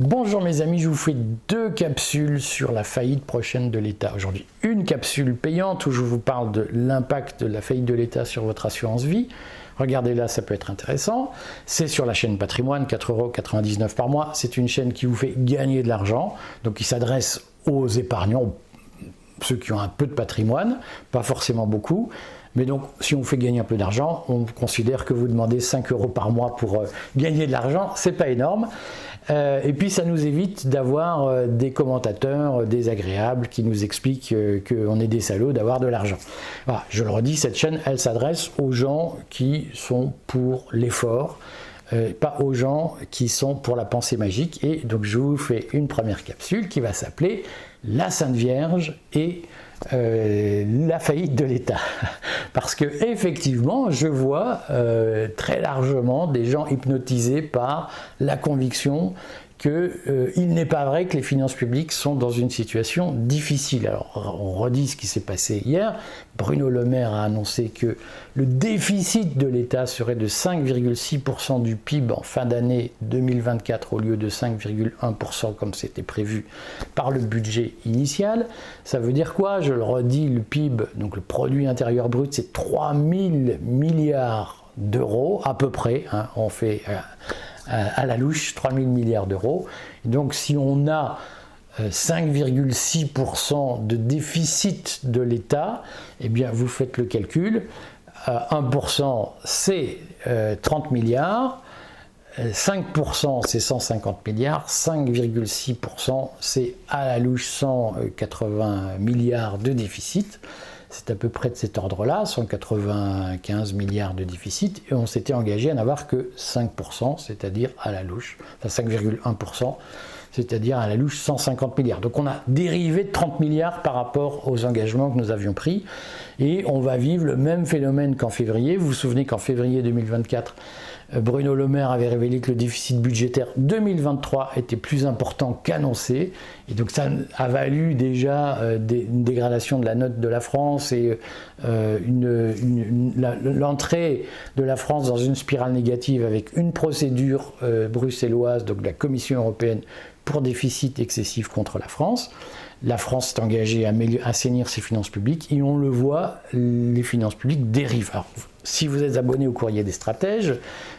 Bonjour mes amis, je vous fais deux capsules sur la faillite prochaine de l'État. Aujourd'hui, une capsule payante où je vous parle de l'impact de la faillite de l'État sur votre assurance vie. Regardez là, ça peut être intéressant. C'est sur la chaîne Patrimoine, 4,99 € par mois. C'est une chaîne qui vous fait gagner de l'argent, donc qui s'adresse aux épargnants, ceux qui ont un peu de patrimoine, pas forcément beaucoup. Mais donc, si on vous fait gagner un peu d'argent, on considère que vous demandez 5 € par mois pour gagner de l'argent, c'est pas énorme. Et puis ça nous évite d'avoir des commentateurs désagréables qui nous expliquent qu'on est des salauds d'avoir de l'argent. Voilà, je le redis, cette chaîne, elle s'adresse aux gens qui sont pour l'effort, pas aux gens qui sont pour la pensée magique. Et donc je vous fais une première capsule qui va s'appeler « La Sainte Vierge et la faillite de l'État ». Parce que effectivement, je vois très largement des gens hypnotisés par la conviction qu'il n'est pas vrai que les finances publiques sont dans une situation difficile. Alors, on redit ce qui s'est passé hier. Bruno Le Maire a annoncé que le déficit de l'État serait de 5,6% du PIB en fin d'année 2024 au lieu de 5,1% comme c'était prévu par le budget initial. Ça veut dire quoi? Je le redis, le PIB, donc le produit intérieur brut, c'est 3 000 milliards d'euros à peu près. Hein, on fait à la louche 3 000 milliards d'euros. Donc si on a 5,6% de déficit de l'État, eh bien vous faites le calcul, 1% c'est 30 milliards, 5% c'est 150 milliards, 5,6% c'est à la louche 180 milliards de déficit. C'est à peu près de cet ordre-là, 195 milliards de déficit, et on s'était engagé à n'avoir que 5%, c'est-à-dire à la louche, enfin 5,1%, c'est-à-dire à la louche 150 milliards. Donc on a dérivé de 30 milliards par rapport aux engagements que nous avions pris, et on va vivre le même phénomène qu'en février. Vous vous souvenez qu'en février 2024, Bruno Le Maire avait révélé que le déficit budgétaire 2023 était plus important qu'annoncé, et donc ça a valu déjà une dégradation de la note de la France et l'entrée de la France dans une spirale négative avec une procédure bruxelloise, donc de la Commission européenne, pour déficit excessif contre la France. La France s'est engagée à assainir ses finances publiques et on le voit, les finances publiques dérivent. Alors, si vous êtes abonné au Courrier des Stratèges,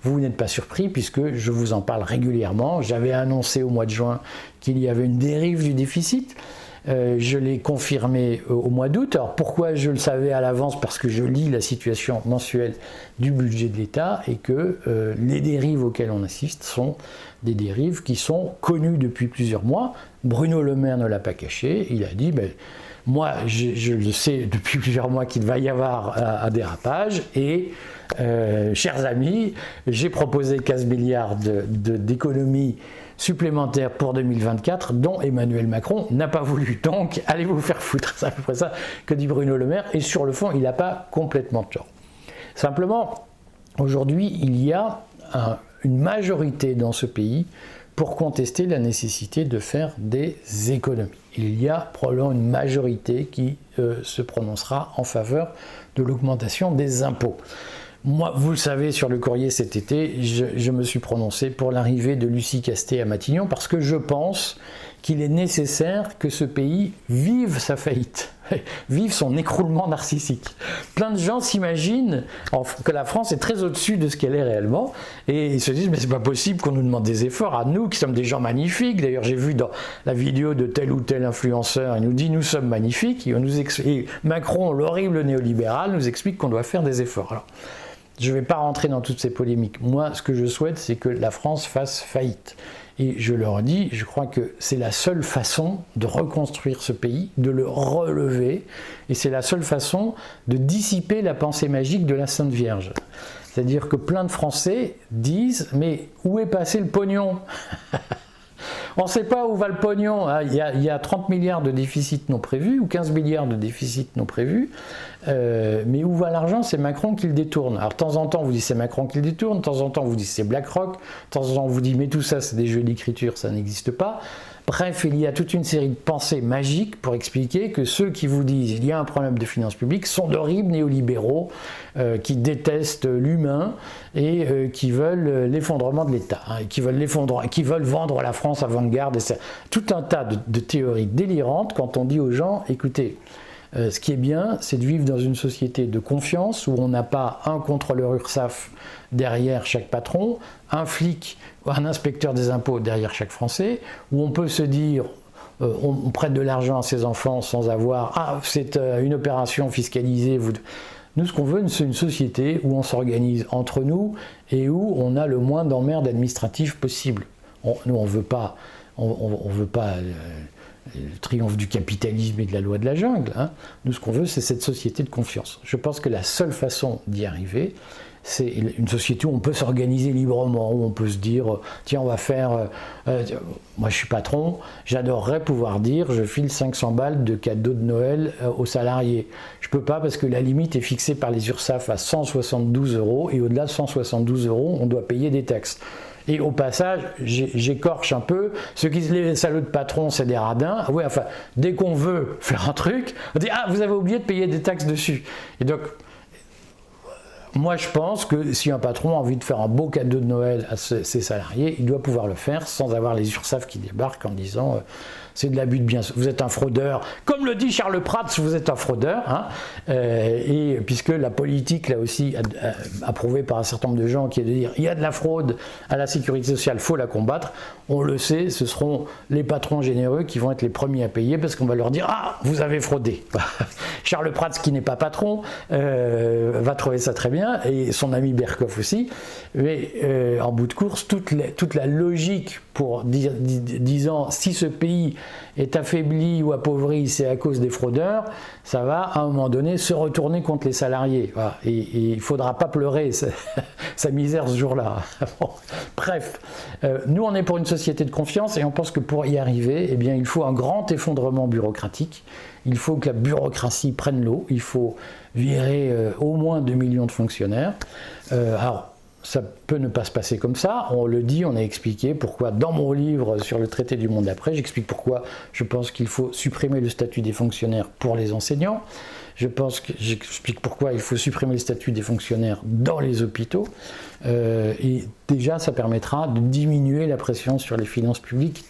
vous n'êtes pas surpris puisque je vous en parle régulièrement. J'avais annoncé au mois de juin qu'il y avait une dérive du déficit. Je l'ai confirmé au mois d'août. Alors pourquoi je le savais à l'avance? Parce que je lis la situation mensuelle du budget de l'État et que les dérives auxquelles on assiste sont des dérives qui sont connues depuis plusieurs mois. Bruno Le Maire ne l'a pas caché. Il a dit moi je le sais depuis plusieurs mois qu'il va y avoir un dérapage et chers amis, j'ai proposé 15 milliards d'économies supplémentaires pour 2024 dont Emmanuel Macron n'a pas voulu. Donc allez vous faire foutre, c'est à peu près ça que dit Bruno Le Maire, et sur le fond il n'a pas complètement tort. Simplement, aujourd'hui il y a une majorité dans ce pays pour contester la nécessité de faire des économies. Il y a probablement une majorité qui se prononcera en faveur de l'augmentation des impôts. Moi, vous le savez, sur le Courrier cet été, je me suis prononcé pour l'arrivée de Lucie Castet à Matignon parce que je pense qu'il est nécessaire que ce pays vive sa faillite, vive son écroulement narcissique. Plein de gens s'imaginent que la France est très au-dessus de ce qu'elle est réellement et ils se disent mais c'est pas possible qu'on nous demande des efforts à nous qui sommes des gens magnifiques. D'ailleurs j'ai vu dans la vidéo de tel ou tel influenceur, il nous dit nous sommes magnifiques et Macron, l'horrible néolibéral, nous explique qu'on doit faire des efforts. Alors, je ne vais pas rentrer dans toutes ces polémiques. Moi, ce que je souhaite, c'est que la France fasse faillite. Et je le redis, je crois que c'est la seule façon de reconstruire ce pays, de le relever, et c'est la seule façon de dissiper la pensée magique de la Sainte Vierge. C'est-à-dire que plein de Français disent « mais où est passé le pognon ?» On ne sait pas où va le pognon. Il y a 30 milliards de déficit non prévu ou 15 milliards de déficit non prévu. Mais où va l'argent? C'est Macron qui le détourne. Alors de temps en temps, on vous dit c'est Macron qui le détourne. De temps en temps, on vous dit c'est BlackRock. De temps en temps, on vous dit mais tout ça, c'est des jeux d'écriture, ça n'existe pas. Bref, il y a toute une série de pensées magiques pour expliquer que ceux qui vous disent qu'il y a un problème de finances publiques sont d'horribles néolibéraux qui détestent l'humain et qui veulent l'effondrement de l'État, hein, qui veulent vendre la France avant-garde. Tout un tas de théories délirantes quand on dit aux gens, écoutez, ce qui est bien, c'est de vivre dans une société de confiance où on n'a pas un contrôleur URSSAF derrière chaque patron, un flic ou un inspecteur des impôts derrière chaque Français, où on peut se dire on prête de l'argent à ses enfants sans avoir « Ah, c'est une opération fiscalisée ». Nous, ce qu'on veut, c'est une société où on s'organise entre nous et où on a le moins d'emmerdes administratives possible. Nous, on ne veut pas... le triomphe du capitalisme et de la loi de la jungle. Hein. Nous, ce qu'on veut, c'est cette société de confiance. Je pense que la seule façon d'y arriver, c'est une société où on peut s'organiser librement, où on peut se dire, tiens, on va faire... moi, je suis patron, j'adorerais pouvoir dire, je file 500 balles de cadeaux de Noël aux salariés. Je ne peux pas parce que la limite est fixée par les URSSAF à 172 € et au-delà de 172 €, on doit payer des taxes. Et au passage, j'écorche un peu, les salauds de patrons, c'est des radins. Oui, enfin, dès qu'on veut faire un truc, on dit « Ah, vous avez oublié de payer des taxes dessus ». Et donc, moi, je pense que si un patron a envie de faire un beau cadeau de Noël à ses salariés, il doit pouvoir le faire sans avoir les URSSAF qui débarquent en disant c'est de l'abus de biens, vous êtes un fraudeur. Comme le dit Charles Prats, vous êtes un fraudeur. Hein, et puisque la politique, là aussi, approuvée par un certain nombre de gens, qui est de dire il y a de la fraude à la sécurité sociale, il faut la combattre. On le sait, ce seront les patrons généreux qui vont être les premiers à payer parce qu'on va leur dire ah, vous avez fraudé. Charles Prats, qui n'est pas patron, va trouver ça très bien, et son ami Berkoff aussi. Mais en bout de course, toute la logique pour disant si ce pays est affaibli ou appauvri, c'est à cause des fraudeurs, ça va à un moment donné se retourner contre les salariés. Voilà. Et il ne faudra pas pleurer sa misère ce jour-là. Bon, bref, nous on est pour une société de confiance et on pense que pour y arriver, eh bien, il faut un grand effondrement bureaucratique. Il faut que la bureaucratie prenne l'eau, il faut virer au moins 2 millions de fonctionnaires. Alors, ça peut ne pas se passer comme ça, on le dit, on a expliqué pourquoi, dans mon livre sur le traité du monde d'après, j'explique pourquoi je pense qu'il faut supprimer le statut des fonctionnaires pour les enseignants, j'explique pourquoi il faut supprimer le statut des fonctionnaires dans les hôpitaux, et déjà ça permettra de diminuer la pression sur les finances publiques,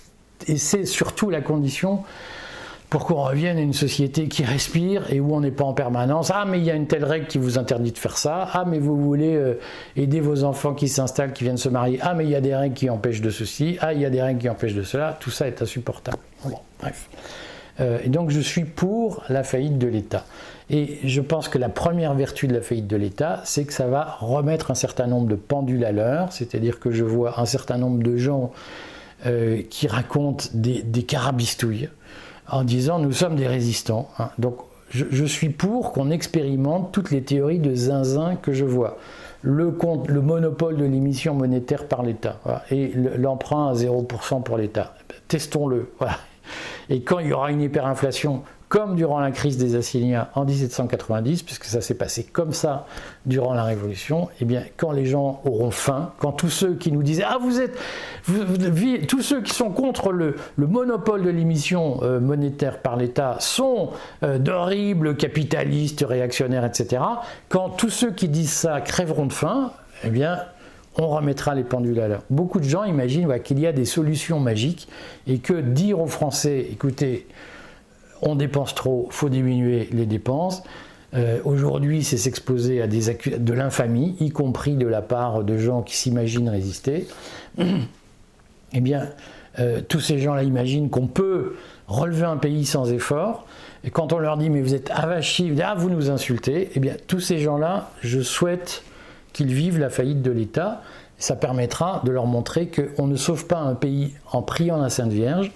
et c'est surtout la condition pour qu'on revienne à une société qui respire et où on n'est pas en permanence. Ah, mais il y a une telle règle qui vous interdit de faire ça. Ah, mais vous voulez aider vos enfants qui s'installent, qui viennent se marier. Ah, mais il y a des règles qui empêchent de ceci. Ah, il y a des règles qui empêchent de cela. Tout ça est insupportable. Bon, bref. Et donc, je suis pour la faillite de l'État. Et je pense que la première vertu de la faillite de l'État, c'est que ça va remettre un certain nombre de pendules à l'heure. C'est-à-dire que je vois un certain nombre de gens qui racontent des carabistouilles en disant nous sommes des résistants. Hein. Donc je suis pour qu'on expérimente toutes les théories de zinzin que je vois. Le monopole de l'émission monétaire par l'État, voilà, et l'emprunt à 0% pour l'État. Testons-le. Voilà. Et quand il y aura une hyperinflation, comme durant la crise des assignats en 1790, puisque ça s'est passé comme ça durant la Révolution, eh bien, quand les gens auront faim, quand tous ceux qui nous disaient « Ah, tous ceux qui sont contre le monopole de l'émission monétaire par l'État sont d'horribles capitalistes, réactionnaires, etc. » Quand tous ceux qui disent ça crèveront de faim, eh bien, on remettra les pendules à l'heure. Beaucoup de gens imaginent qu'il y a des solutions magiques et que dire aux Français « Écoutez, on dépense trop, il faut diminuer les dépenses ». Aujourd'hui, c'est s'exposer à de l'infamie, y compris de la part de gens qui s'imaginent résister. Eh bien, tous ces gens-là imaginent qu'on peut relever un pays sans effort. Et quand on leur dit « mais vous êtes avachis, vous nous insultez », eh bien, tous ces gens-là, je souhaite qu'ils vivent la faillite de l'État. Ça permettra de leur montrer qu'on ne sauve pas un pays en priant la Sainte Vierge,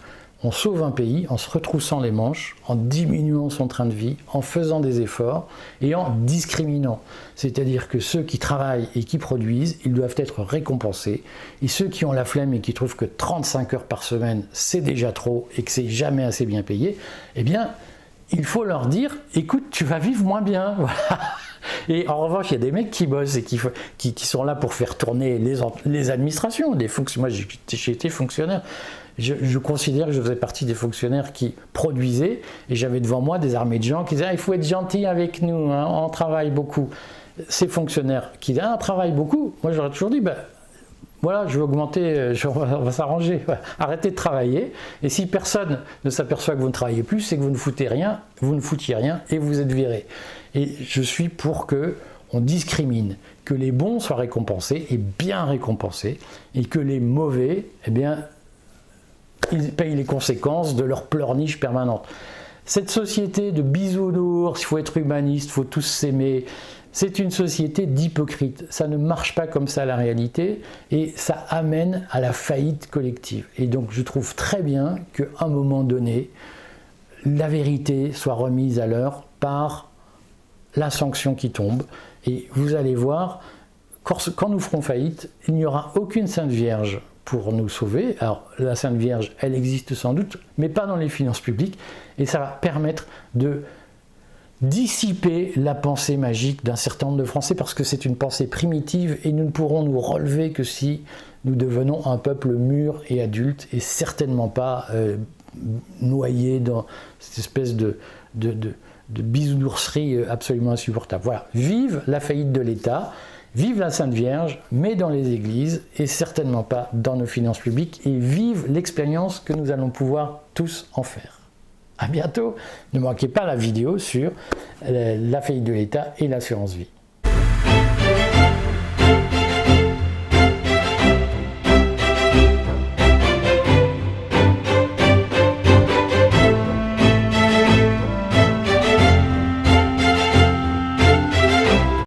on sauve un pays en se retroussant les manches, en diminuant son train de vie, en faisant des efforts et en discriminant. C'est-à-dire que ceux qui travaillent et qui produisent, ils doivent être récompensés. Et ceux qui ont la flemme et qui trouvent que 35 heures par semaine, c'est déjà trop et que c'est jamais assez bien payé, eh bien, il faut leur dire, écoute, tu vas vivre moins bien. Voilà. Et en revanche, il y a des mecs qui bossent et qui sont là pour faire tourner les administrations. Moi, j'ai été fonctionnaire. Je considère que je faisais partie des fonctionnaires qui produisaient, et j'avais devant moi des armées de gens qui disaient « il faut être gentil avec nous, hein, on travaille beaucoup ». Ces fonctionnaires qui disaient « on travaille beaucoup », moi j'aurais toujours dit voilà, je vais augmenter, on va s'arranger, arrêtez de travailler, et si personne ne s'aperçoit que vous ne travaillez plus, c'est que vous ne foutiez rien, et vous êtes viré. Et je suis pour que on discrimine, que les bons soient récompensés, et bien récompensés, et que les mauvais, eh bien, ils payent les conséquences de leur pleurniche permanente. Cette société de bisounours, il faut être humaniste, il faut tous s'aimer, c'est une société d'hypocrites. Ça ne marche pas comme ça la réalité et ça amène à la faillite collective. Et donc je trouve très bien qu'à un moment donné, la vérité soit remise à l'heure par la sanction qui tombe. Et vous allez voir, quand nous ferons faillite, il n'y aura aucune Sainte Vierge pour nous sauver. Alors la Sainte Vierge, elle existe sans doute, mais pas dans les finances publiques. Et ça va permettre de dissiper la pensée magique d'un certain nombre de Français, parce que c'est une pensée primitive et nous ne pourrons nous relever que si nous devenons un peuple mûr et adulte, et certainement pas noyé dans cette espèce de bisounourserie absolument insupportable. Voilà, vive la faillite de l'État, vive la Sainte Vierge, mais dans les églises et certainement pas dans nos finances publiques, et vive l'expérience que nous allons pouvoir tous en faire. À bientôt. Ne manquez pas la vidéo sur la faillite de l'État et l'assurance vie.